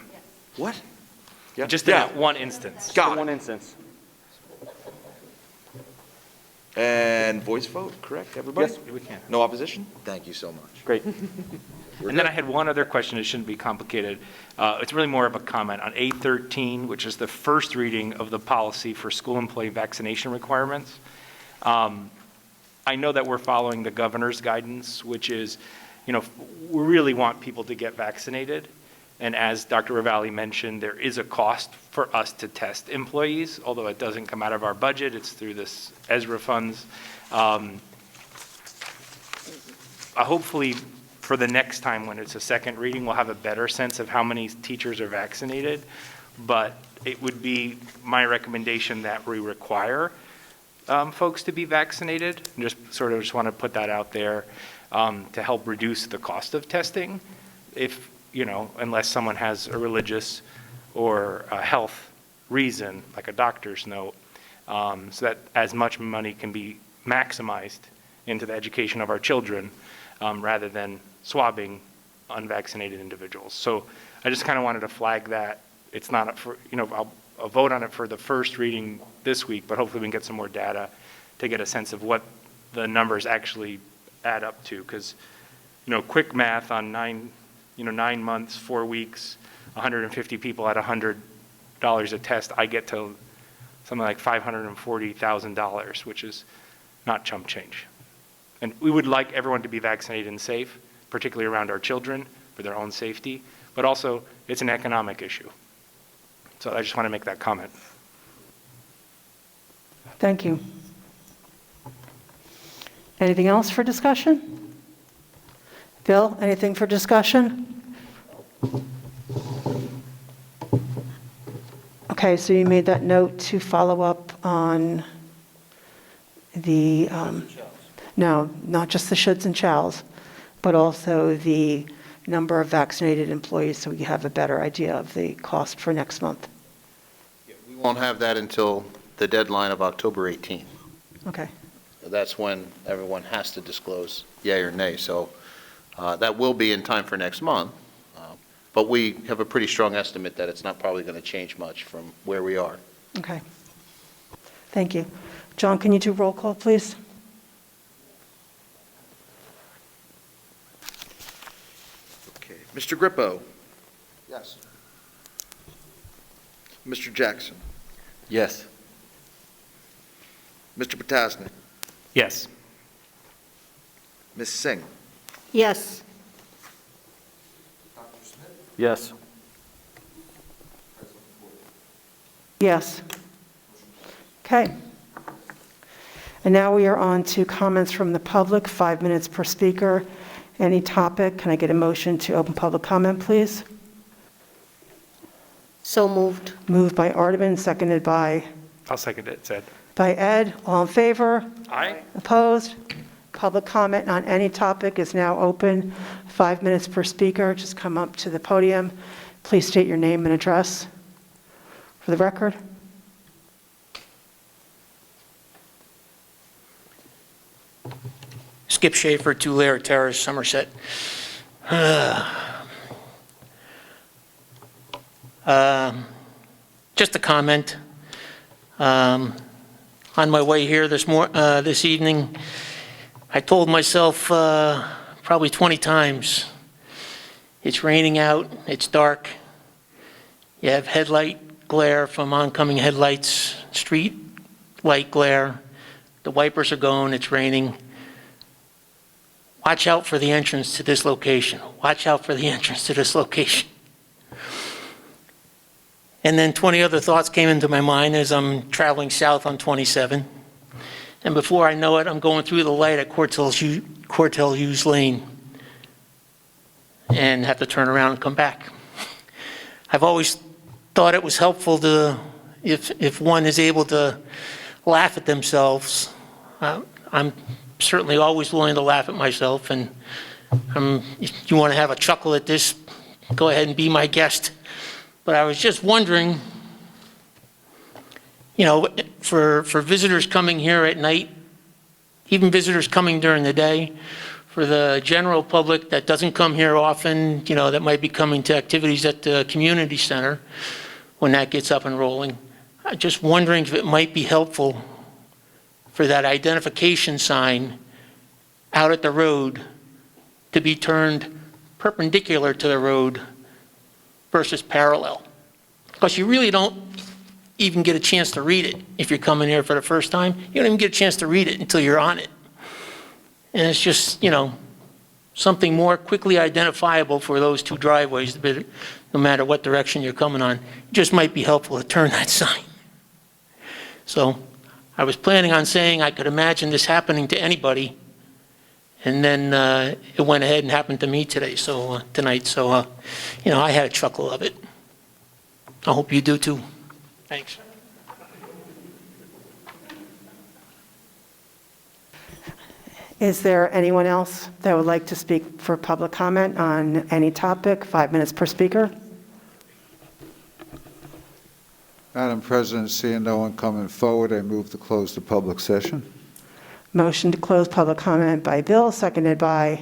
What? just in that one instance. For Got one it. instance. And voice vote, correct, everybody? Yes. We can. No opposition? Thank you so much. Great. And then I had one other question, it shouldn't be complicated. It's really more of a comment on A13, which is the first reading of the policy for school employee vaccination requirements. I know that we're following the governor's guidance, which is, we really want people to get vaccinated. And as Dr. Ravalli mentioned, there is a cost for us to test employees, although it doesn't come out of our budget, it's through this ESRA funds. Hopefully, for the next time when it's a second reading, we'll have a better sense of how many teachers are vaccinated. But it would be my recommendation that we require folks to be vaccinated. Just want to put that out there to help reduce the cost of testing. If, unless someone has a religious or a health reason, like a doctor's note, so that as much money can be maximized into the education of our children rather than swabbing unvaccinated individuals. So I just kind of wanted to flag that. It's not up for, I'll vote on it for the first reading this week, but hopefully we can get some more data to get a sense of what the numbers actually add up to. Because, quick math on 9 months, 4 weeks, 150 people at $100 a test, I get to something like $540,000, which is not chump change. And we would like everyone to be vaccinated and safe, particularly around our children for their own safety, but also it's an economic issue. So I just want to make that comment. Thank you. Anything else for discussion? Bill, anything for discussion? Okay, so you made that note to follow up on the, no, not just the shoulds and shalls, but also the number of vaccinated employees, so we have a better idea of the cost for next month. We won't have that until the deadline of October 18th. Okay, That's when everyone has to disclose yay or nay. So that will be in time for next month. But we have a pretty strong estimate that it's not probably going to change much from where we are. okay. Thank you. John, can you do roll call, please? Okay. Mr. Grippo? Yes. Mr. Jackson? Yes. Mr. Potasnik? Yes. Ms. Singh? Yes. Yes. Yes. Okay. And now we are on to comments from the public, 5 minutes per speaker. Any topic. Can I get a motion to open public comment, please? So moved. Moved by Ardeman, seconded by I'll second it, Ed. Ed. All in favor? Aye. Opposed? Public comment on any topic is now open. 5 minutes per speaker. Just come up to the podium. Please state your name and address for the record. Skip Schaefer, Tulare Terrace, Somerset. Just a comment. On my way here this evening, I told myself probably 20 times, it's raining out, it's dark, you have headlight glare from oncoming headlights, street light glare, the wipers are going, it's raining. Watch out for the entrance to this location. Watch out for the entrance to this location. And then 20 other thoughts came into my mind as I'm traveling south on 27. And before I know it, I'm going through the light at Cortell Hughes Lane and have to turn around and come back. I've always thought it was helpful to, if one is able to laugh at themselves. I'm certainly always willing to laugh at myself, and if you want to have a chuckle at this, go ahead and be my guest. But I was just wondering, you know, for visitors coming here at night, even visitors coming during the day, for the general public that doesn't come here often, you know, that might be coming to activities at the community center when that gets up and rolling, I'm just wondering if it might be helpful for that identification sign out at the road to be turned perpendicular to the road versus parallel. Because you really don't even get a chance to read it if you're coming here for the first time. You don't even get a chance to read it until you're on it. And it's just, you know, something more quickly identifiable for those two driveways, no matter what direction you're coming on. It just might be helpful to turn that sign. So I was planning on saying I could imagine this happening to anybody, and then it went ahead and happened to me today, tonight. So, you know, I had a chuckle of it. I hope you do too. Thanks. Is there anyone else that would like to speak for public comment on any topic? 5 minutes per speaker. Madam President, seeing no one coming forward, I move to close the public session. Motion to close public comment by Bill, seconded by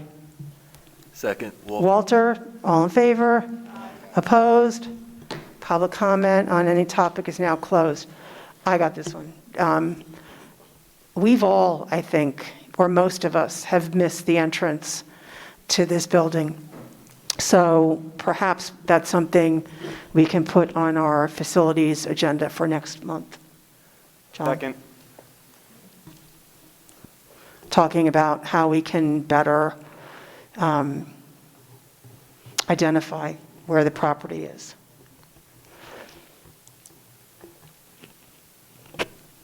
Second, Walter. All in favor? Opposed? Public comment on any topic is now closed. I got this one. We've all, I think, or most of us, have missed the entrance to this building. So perhaps that's something we can put on our facilities agenda for next month. John? Second. Talking about how we can better identify where the property is.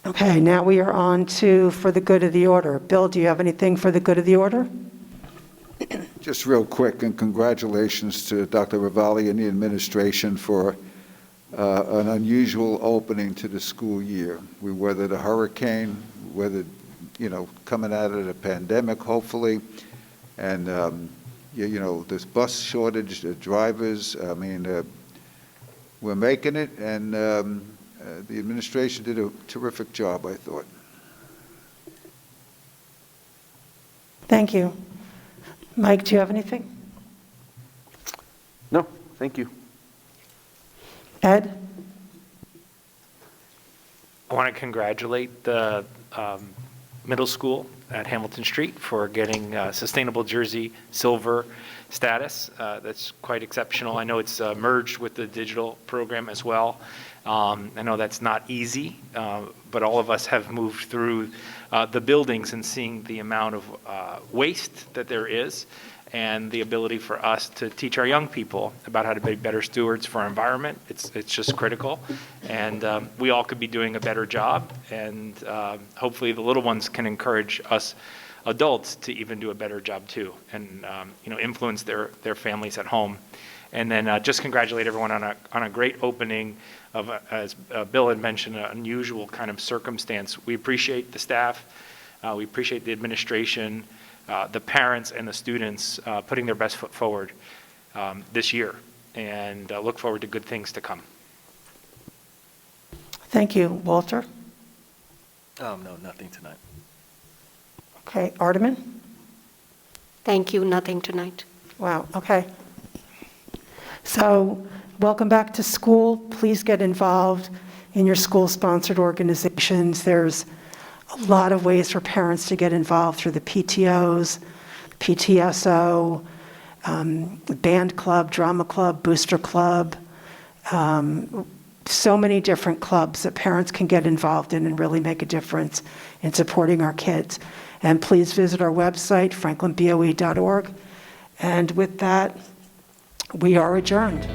Okay, now we are on to for the good of the order. Bill, do you have anything for the good of the order? Just real quick, and congratulations to Dr. Ravalli and the administration for an unusual opening to the school year. We weathered a hurricane, weathered, you know, coming out of the pandemic, hopefully, and, you know, this bus shortage, the drivers, I mean, we're making it, and the administration did a terrific job, I thought. Thank you. Mike, do you have anything? No, thank you. Ed? I want to congratulate the middle school at Hamilton Street for getting Sustainable Jersey Silver status. That's quite exceptional. I know it's merged with the digital program as well. I know that's not easy, but all of us have moved through the buildings and seeing the amount of waste that there is, and the ability for us to teach our young people about how to be better stewards for our environment. It's just critical, and we all could be doing a better job, and hopefully the little ones can encourage us adults to even do a better job too, and you know, influence their families at home. And then just congratulate everyone on a great opening of, as Bill had mentioned, an unusual kind of circumstance. We appreciate the staff, we appreciate the administration, the parents and the students putting their best foot forward this year, and look forward to good things to come. Thank you. Walter? no, nothing tonight. Okay. Ardeman? Thank you, nothing tonight. Wow, okay. So, welcome back to school. Please get involved in your school-sponsored organizations. There's a lot of ways for parents to get involved through the PTOs, PTSO, band club, drama club, booster club, so many different clubs that parents can get involved in and really make a difference in supporting our kids. And please visit our website, franklinboe.org. And with that, we are adjourned.